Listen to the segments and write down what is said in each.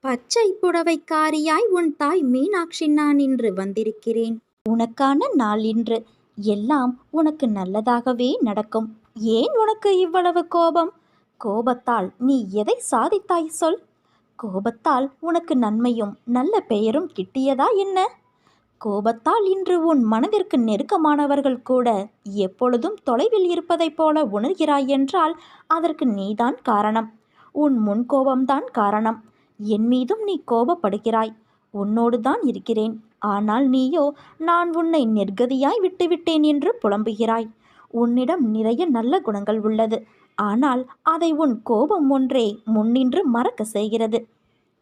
பச்சை புடவைக்காரியாய் உன் தாய் மீனாட்சி நான் இன்று வந்திருக்கிறேன். உனக்கான நாள் இன்று. எல்லாம் உனக்கு நல்லதாகவே நடக்கும். ஏன் உனக்கு இவ்வளவு கோபம்? கோபத்தால் நீ எதை சாதித்தாய் சொல். கோபத்தால் உனக்கு நன்மையும் நல்ல பெயரும் கிட்டியதா என்ன? கோபத்தால் இன்று உன் மனதிற்கு நெருக்கமானவர்கள் கூட எப்பொழுதும் தொலைவில் இருப்பதைப் போல உணர்கிறாய் என்றால் அதற்கு நீதான் காரணம். உன் முன்கோபம்தான் காரணம். என் மீதும் நீ கோபப்படுகிறாய். உன்னோடு தான் இருக்கிறேன். ஆனால் நீயோ நான் உன்னை நிர்கதியாய் விட்டுவிட்டேன் என்று புலம்புகிறாய். உன்னிடம் நிறைய நல்ல குணங்கள் உள்ளது. ஆனால் அதை உன் கோபம் ஒன்றே முன்னின்று மறக்க செய்கிறது.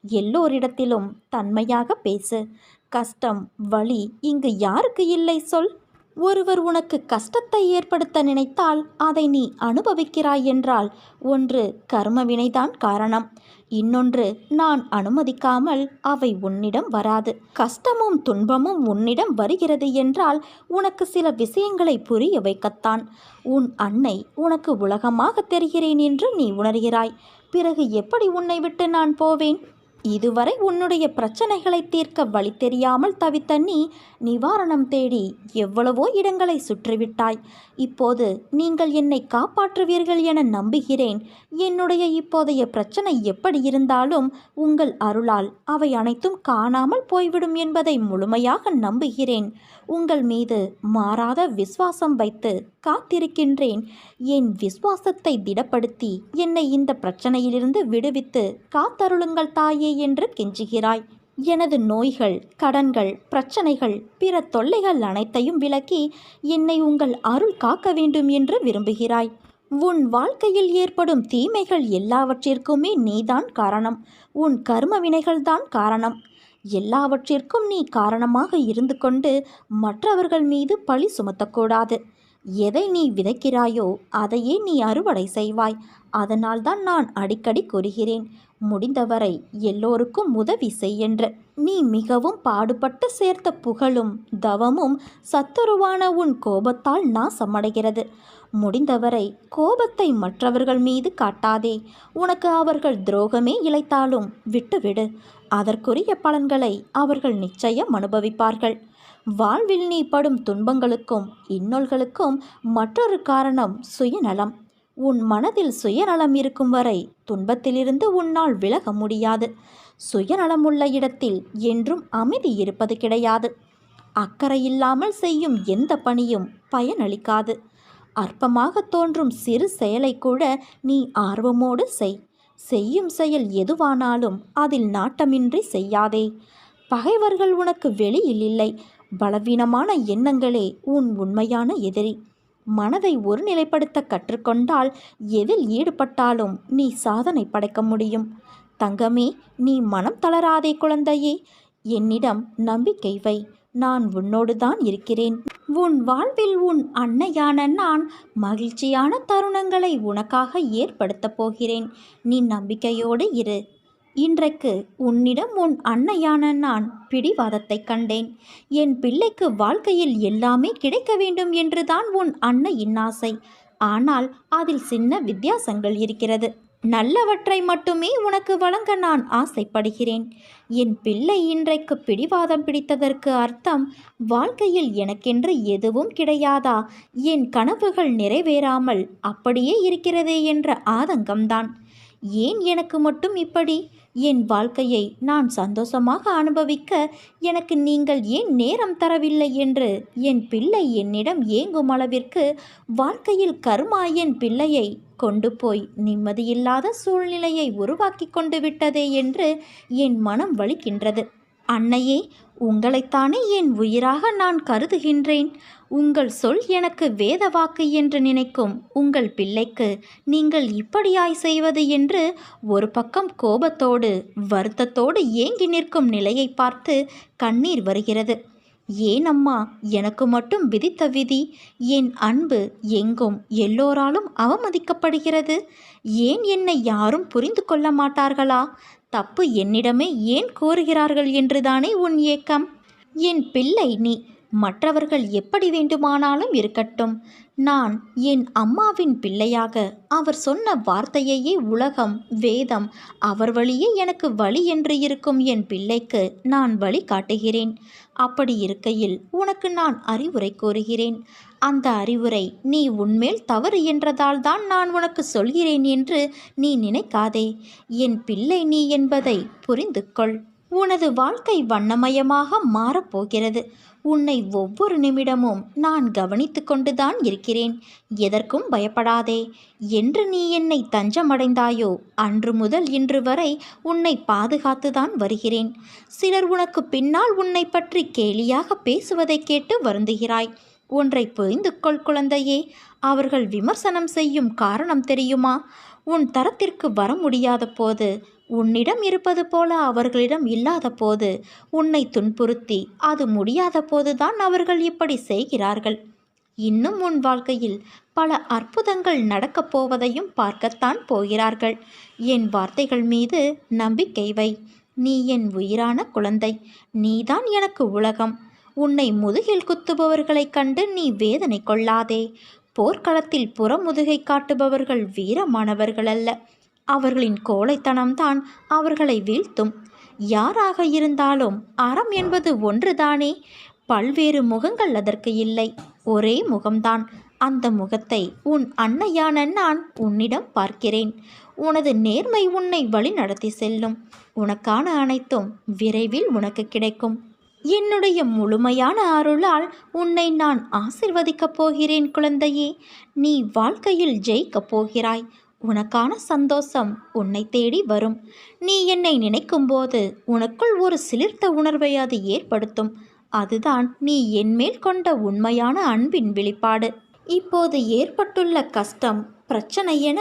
எல்லோரிடத்திலும் தன்மையாக பேசு. கஷ்டம் வலி இங்கு யாருக்கு இல்லை சொல். ஒருவர் உனக்கு கஷ்டத்தை ஏற்படுத்த நினைத்தால் அதை நீ அனுபவிக்கிறாய் என்றால் ஒன்று கர்மவினைதான் காரணம். இன்னொன்று நான் அனுமதிக்காமல் அவை உன்னிடம் வராது. கஷ்டமும் துன்பமும் உன்னிடம் வருகிறது என்றால் உனக்கு சில விஷயங்களை புரிய வைக்கத்தான். உன் அன்னை உனக்கு உலகமாக தெரிகிறேன் என்று நீ உணர்கிறாய். பிறகு எப்படி உன்னை விட்டு நான் போவேன்? இதுவரை உன்னுடைய பிரச்சனைகளை தீர்க்க வழி தெரியாமல் தவித்த நீ நிவாரணம் தேடி எவ்வளவோ இடங்களை சுற்றிவிட்டாய். இப்போது நீங்கள் என்னை காப்பாற்றுவீர்கள் என நம்புகிறேன். என்னுடைய இப்போதைய பிரச்சனை எப்படி இருந்தாலும் உங்கள் அருளால் அவை அனைத்தும் காணாமல் போய்விடும் என்பதை முழுமையாக நம்புகிறேன். உங்கள் மீது மாறாத விசுவாசம் வைத்து காத்திருக்கின்றேன். என் விசுவாசத்தை திடப்படுத்தி என்னை இந்த பிரச்சனையிலிருந்து விடுவித்து காத்தருளுங்கள் தாயே என்று கெஞ்சுகிறாய். எனது நோய்கள், கடன்கள், பிரச்சனைகள், பிற தொல்லைகள் அனைத்தையும் விலக்கி என்னை உங்கள் அருள் காக்க வேண்டும் என்று விரும்புகிறாய். உன் வாழ்க்கையில் ஏற்படும் தீமைகள் எல்லாவற்றிற்குமே நீதான் காரணம். உன் கர்ம வினைகள்தான் காரணம். எல்லாவற்றிற்கும் நீ காரணமாக இருந்து கொண்டு மற்றவர்கள் மீது பழி சுமத்தக்கூடாது. எதை நீ விதைக்கிறாயோ அதையே நீ அறுவடை செய்வாய். அதனால்தான் நான் அடிக்கடி கூறுகிறேன், முடிந்தவரை எல்லோருக்கும் உதவி செய்யென்று. நீ மிகவும் பாடுபட்டு சேர்த்த புகழும் தவமும் சத்துருவான உன் கோபத்தால் நாசமடைகிறது. முடிந்தவரை கோபத்தை மற்றவர்கள் மீது காட்டாதே. உனக்கு அவர்கள் துரோகமே இழைத்தாலும் விட்டுவிடு. அதற்குரிய பலன்களை அவர்கள் நிச்சயம் அனுபவிப்பார்கள். வாழ்வில் நீ படும் துன்பங்களுக்கும் இன்னல்களுக்கும் மற்றொரு காரணம் சுயநலம். உன் மனதில் சுயநலம் இருக்கும் வரை துன்பத்திலிருந்து உன்னால் விலக முடியாது. சுயநலமுள்ள இடத்தில் என்றும் அமைதி இருப்பது கிடையாது. அக்கறையில்லாமல் செய்யும் எந்த பணியும் பயனளிக்காது. அற்பமாக தோன்றும் சிறு செயலை கூட நீ ஆர்வமோடு செய். செய்யும் செயல் எதுவானாலும் அதில் நாட்டமின்றி செய்யாதே. பகைவர்கள் உனக்கு வெளியில் இல்லை. பலவீனமான எண்ணங்களே உன் உண்மையான எதிரி. மனதை ஒருநிலைப்படுத்த கற்றுக்கொண்டால் எதில் ஈடுபட்டாலும் நீ சாதனை படைக்க முடியும். தங்கமே, நீ மனம் தளராதே குழந்தையே. என்னிடம் நம்பிக்கை வை. நான் உன்னோடு தான் இருக்கிறேன். உன் வாழ்வில் உன் அன்னையான நான் மகிழ்ச்சியான தருணங்களை உனக்காக ஏற்படுத்தப் போகிறேன். நீ நம்பிக்கையோடு இரு. இன்றைக்கு உன்னிடம் உன் அன்னையான நான் பிடிவாதத்தை கண்டேன். என் பிள்ளைக்கு வாழ்க்கையில் எல்லாமே கிடைக்க வேண்டும் என்றுதான் உன் அன்னையின் ஆசை. ஆனால் அதில் சின்ன வித்தியாசங்கள் இருக்கிறது. நல்லவற்றை மட்டுமே உனக்கு வழங்க நான் ஆசைப்படுகிறேன். என் பிள்ளை இன்றைக்கு பிடிவாதம் பிடித்ததற்கு அர்த்தம் வாழ்க்கையில் எனக்கென்று எதுவும் கிடையாதா, என் கனவுகள் நிறைவேறாமல் அப்படியே இருக்கிறதே என்ற ஆதங்கம்தான். ஏன் எனக்கு மட்டும் இப்படி? என் வாழ்க்கையை நான் சந்தோஷமாக அனுபவிக்க எனக்கு நீங்கள் ஏன் நேரம் தரவில்லை என்று என் பிள்ளை என்னிடம் ஏங்கும் அளவிற்கு வாழ்க்கையில் கர்மா என் பிள்ளையை கொண்டு போய் நிம்மதியில்லாத சூழ்நிலையை உருவாக்கி கொண்டு விட்டதே என்று என் மனம் வலிக்கின்றது. அன்னையே, உங்களைத்தானே என் உயிராக நான் கருதுகின்றேன். உங்கள் சொல் எனக்கு வேத வாக்கு என்று நினைக்கும் உங்கள் பிள்ளைக்கு நீங்கள் இப்படியாய் செய்வது என்று ஒரு பக்கம் கோபத்தோடு வருத்தத்தோடு ஏங்கி நிற்கும் நிலையை பார்த்து கண்ணீர் வருகிறது. ஏன் அம்மா, எனக்கு மட்டும் விதித்த விதி, என் அன்பு எங்கும் எல்லோராலும் அவமதிக்கப்படுகிறது? ஏன் என்னை யாரும் புரிந்து கொள்ள மாட்டார்களா? தப்பு என்னிடமே ஏன் கோருகிறார்கள் என்றுதானே உன் ஏக்கம்? என் பிள்ளை நீ. மற்றவர்கள் எப்படி வேண்டுமானாலும் இருக்கட்டும், நான் என் அம்மாவின் பிள்ளையாக அவர் சொன்ன வார்த்தையையே உலகம், வேதம், அவர் வழியே எனக்கு வழி என்று இருக்கும் என் பிள்ளைக்கு நான் வழி காட்டுகிறேன். அப்படி இருக்கையில் உனக்கு நான் அறிவுரை கூறுகிறேன். அந்த அறிவுரை நீ உன்மேல் தவறு என்றதால் தான் நான் உனக்கு சொல்கிறேன் என்று நீ நினைக்காதே. என் பிள்ளை நீ என்பதை புரிந்து கொள். உனது வாழ்க்கை வண்ணமயமாக மாறப்போகிறது. உன்னை ஒவ்வொரு நிமிடமும் நான் கவனித்து கொண்டுதான் இருக்கிறேன். எதற்கும் பயப்படாதே. என்று நீ என்னை தஞ்சமடைந்தாயோ அன்று முதல் இன்று வரை உன்னை பாதுகாத்துதான் வருகிறேன். சிலர் உனக்கு பின்னால் உன்னை பற்றி கேலியாக பேசுவதை கேட்டு வருந்துகிறாய். ஒன்றை புரிந்து கொள் குழந்தையே, அவர்கள் விமர்சனம் செய்யும் காரணம் தெரியுமா? உன் தரத்திற்கு வர முடியாத போது, உன்னிடம் இருப்பது போல அவர்களிடம் இல்லாத போது, உன்னை துன்புறுத்தி அது முடியாத போதுதான் அவர்கள் இப்படி செய்கிறார்கள். இன்னும் உன் வாழ்க்கையில் பல அற்புதங்கள் நடக்கப் போவதையும் பார்க்கத்தான் போகிறார்கள். என் வார்த்தைகள் மீது நம்பிக்கை வை. நீ என் உயிரான குழந்தை. நீதான் எனக்கு உலகம். உன்னை முதுகில் குத்துபவர்களைக் கண்டு நீ வேதனை கொள்ளாதே. போர்க்களத்தில் புறமுதுகை காட்டுபவர்கள் வீரமானவர்கள் அல்ல. அவர்களின் கோழைத்தனம்தான் அவர்களை வீழ்த்தும். யாராக இருந்தாலும் அறம் என்பது ஒன்றுதானே. பல்வேறு முகங்கள் அதற்கு இல்லை, ஒரே முகம்தான். அந்த முகத்தை உன் அன்னையான நான் உன்னிடம் பார்க்கிறேன். உனது நேர்மை உன்னை வழி நடத்தி செல்லும். உனக்கான அனைத்தும் விரைவில் உனக்கு கிடைக்கும். என்னுடைய முழுமையான அருளால் உன்னை நான் ஆசிர்வதிக்கப் போகிறேன் குழந்தையே. நீ வாழ்க்கையில் ஜெயிக்கப் போகிறாய். உனக்கான சந்தோஷம் உன்னை தேடி வரும். நீ என்னை நினைக்கும்போது உனக்குள் ஒரு சிலிர்த்த உணர்வை அது ஏற்படுத்தும். அதுதான் நீ என்மேல் கொண்ட உண்மையான அன்பின் வெளிப்பாடு. இப்போது ஏற்பட்டுள்ள கஷ்டம், பிரச்சனை என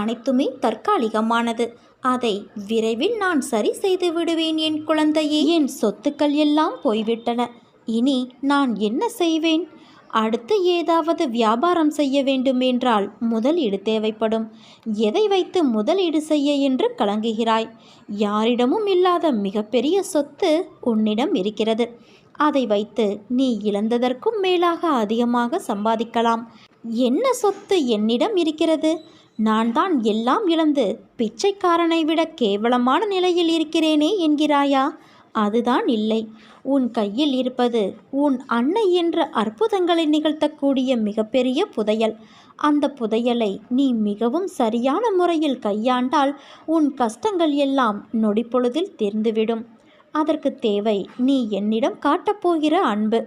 அனைத்துமே தற்காலிகமானது. அதை விரைவில் நான் சரி செய்து விடுவேன் என் குழந்தையே. என் சொத்துக்கள் எல்லாம் போய்விட்டன. இனி நான் என்ன செய்வேன்? அடுத்து ஏதாவது வியாபாரம் செய்ய வேண்டுமென்றால் முதலீடு தேவைப்படும். எதை வைத்து முதலீடு செய்ய என்று கலங்குகிறாய்? யாரிடமும் இல்லாத மிகப்பெரிய சொத்து உன்னிடம் இருக்கிறது. அதை வைத்து நீ இழந்ததற்கும் மேலாக அதிகமாக சம்பாதிக்கலாம். என்ன சொத்து என்னிடம் இருக்கிறது? நான் தான் எல்லாம் இழந்து பிச்சைக்காரனை விட கேவலமான நிலையில் இருக்கிறேனே என்கிறாயா? அதுதான் இல்லை. உன் கையில் இருப்பது உன் அன்னை என்ற அற்புதங்களை நிகழ்த்தக்கூடிய மிகப்பெரிய புதையல். அந்த புதையலை நீ மிகவும் சரியான முறையில் கையாண்டால் உன் கஷ்டங்கள் எல்லாம் நொடிப்பொழுதில் தீர்ந்துவிடும். அதற்கு தேவை நீ என்னிடம் காட்டப்போகிற அன்பு.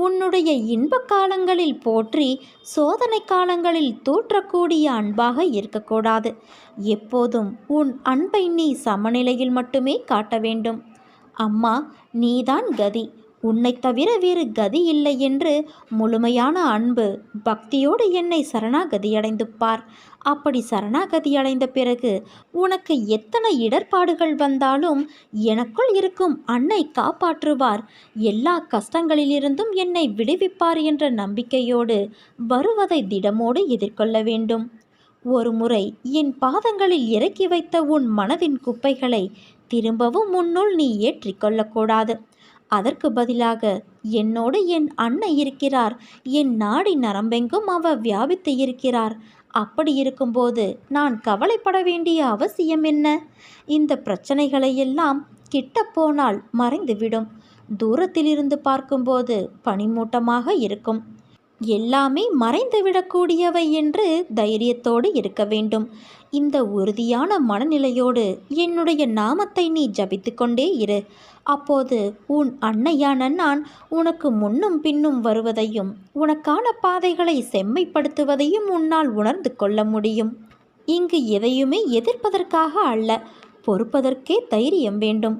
உன்னுடைய இன்ப காலங்களில் போற்றி, சோதனை காலங்களில் தூற்றக்கூடிய அன்பாக இருக்கக்கூடாது. எப்போதும் உன் அன்பை நீ சமநிலையில் மட்டுமே காட்ட வேண்டும். அம்மா, நீதான் கதி, உன்னை தவிர வேறு கதி இல்லை என்று முழுமையான அன்பு பக்தியோடு என்னை சரணாகதியடைந்து பார். அப்படி சரணாகதியடைந்த பிறகு உனக்கு எத்தனை இடர்பாடுகள் வந்தாலும் எனக்குள் இருக்கும் அன்னை காப்பாற்றுவார், எல்லா கஷ்டங்களிலிருந்தும் என்னை விடுவிப்பார் என்ற நம்பிக்கையோடு வருவதை திடமோடு எதிர்கொள்ள வேண்டும். ஒரு முறை என் பாதங்களில் இறக்கி வைத்த உன் மனதின் குப்பைகளை திரும்பவும் முன்னுள் நீ ஏற்றிக்கொள்ளக்கூடாது. அதற்கு பதிலாக என்னோடு என் அன்னை இருக்கிறார். என் நாடி நரம்பெங்கும் அவர் வியாபித்து இருக்கிறார். அப்படி இருக்கும்போது நான் கவலைப்பட வேண்டிய அவசியம் என்ன? இந்த பிரச்சனைகளையெல்லாம் கிட்ட போனால் மறைந்துவிடும். தூரத்திலிருந்து பார்க்கும்போது பனிமூட்டமாக இருக்கும். எல்லாமே மறைந்துவிடக்கூடியவை என்று தைரியத்தோடு இருக்க வேண்டும். இந்த உறுதியான மனநிலையோடு என்னுடைய நாமத்தை நீ ஜபித்து கொண்டே இரு. அப்போது உன் அன்னையான நான் உனக்கு முன்னும் பின்னும் வருவதையும் உனக்கான பாதைகளை செம்மைப்படுத்துவதையும் உன்னால் உணர்ந்து கொள்ள முடியும். இங்கு எதையுமே எதிர்ப்பதற்காக அல்ல, பொறுப்பதற்கே தைரியம் வேண்டும்,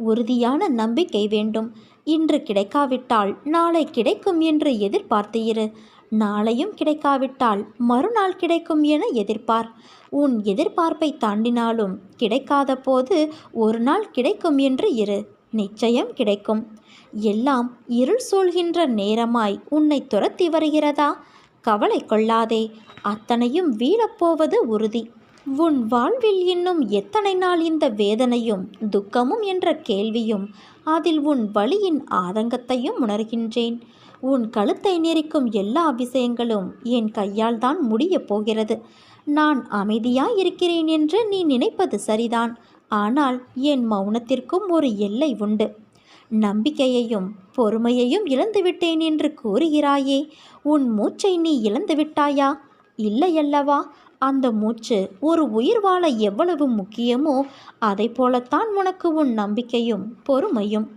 உறுதியான நம்பிக்கை வேண்டும். இன்று கிடைக்காவிட்டால் நாளை கிடைக்கும் என்று எதிர்பார்த்து இரு. நாளையும் கிடைக்காவிட்டால் மறுநாள் கிடைக்கும் என எதிர்பார். உன் எதிர்பார்ப்பை தாண்டினாலும் கிடைக்காத போது ஒரு நாள் கிடைக்கும் என்று இரு. நிச்சயம் கிடைக்கும். எல்லாம் இருள் சூழ்கின்ற நேரமாய் உன்னை துரத்தி வருகிறதா? கவலை கொள்ளாதே, அத்தனையும் வீழப்போவது உறுதி. உன் வாழ்வில் இன்னும் எத்தனை நாள் இந்த வேதனையும் துக்கமும் என்ற கேள்வியும் அதில் உன் வலியின் ஆதங்கத்தையும் உணர்கின்றேன். உன் கழுத்தை நெரிக்கும் எல்லா விஷயங்களும் என் கையால் தான் முடியப் போகிறது. நான் அமைதியாய் இருக்கிறேன் என்று நீ நினைப்பது சரிதான். ஆனால் என் மௌனத்திற்கும் ஒரு எல்லை உண்டு. நம்பிக்கையையும் பொறுமையையும் இழந்துவிட்டேன் என்று கூறுகிறாயே, உன் மூச்சை நீ இழந்து விட்டாயா? இல்லையல்லவா? அந்த மூச்சு ஒரு உயிர் வாழ எவ்வளவு முக்கியமோ அதை போலத்தான் உனக்கு உன் நம்பிக்கையும் பொறுமையும்.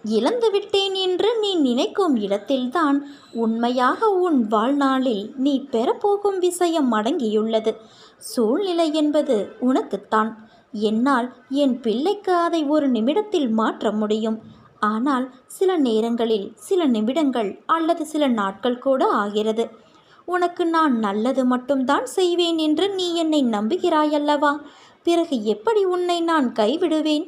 இழந்துவிட்டேன் என்று நீ நினைக்கும் இடத்தில்தான் உண்மையாக உன் வாழ்நாளில் நீ பெறப்போகும் விஷயம் அடங்கியுள்ளது. சூழ்நிலை என்பது உனக்குத்தான். என்னால் என் பிள்ளைக்கு அதை ஒரு நிமிடத்தில் மாற்ற முடியும். ஆனால் சில நேரங்களில் சில நிமிடங்கள் அல்லது சில நாட்கள் கூட ஆகிறது. உனக்கு நான் நல்லது மட்டும்தான் செய்வேன் என்று நீ என்னை நம்புகிறாயல்லவா? பிறகு எப்படி உன்னை நான் கைவிடுவேன்?